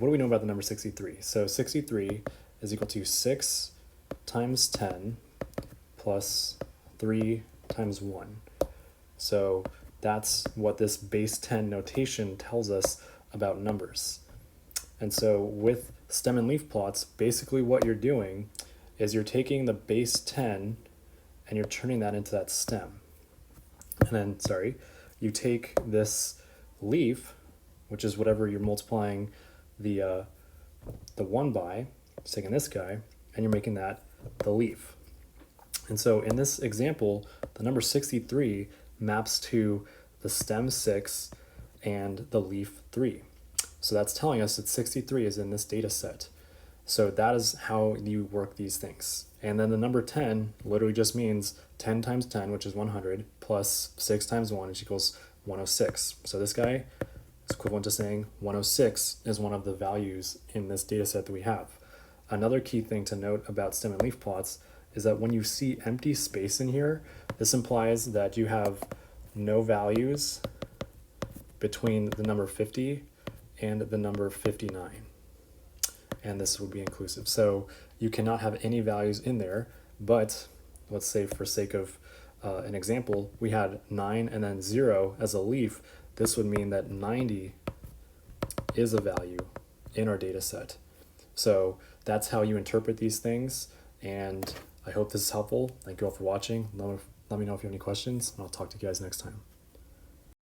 what do we know about the number 63? So 63 is equal to 6 times 10 plus 3 times 1. So that's what this base 10 notation tells us about numbers. And so with stem and leaf plots, basically what you're doing is you're taking the base 10 and you're turning that into that stem. And then, you take this leaf, which is whatever you're multiplying the 1 by, just taking this guy, and you're making that the leaf. And so in this example, the number 63 maps to the stem 6 and the leaf 3. So that's telling us that 63 is in this data set. So that is how you work these things. And then the number 10 literally just means 10 times 10, which is 100, plus 6 times 1, which equals 106. So this guy is equivalent to saying 106 is one of the values in this data set that we have. Another key thing to note about stem and leaf plots is that when you see empty space in here, this implies that you have no values between the number 50 and the number 59. And this would be inclusive. So you cannot have any values in there, but let's say for sake of an example, we had 9 and then 0 as a leaf. This would mean that 90 is a value in our data set. So that's how you interpret these things, and I hope this is helpful. Thank you all for watching. Let me know if you have any questions, and I'll talk to you guys next time.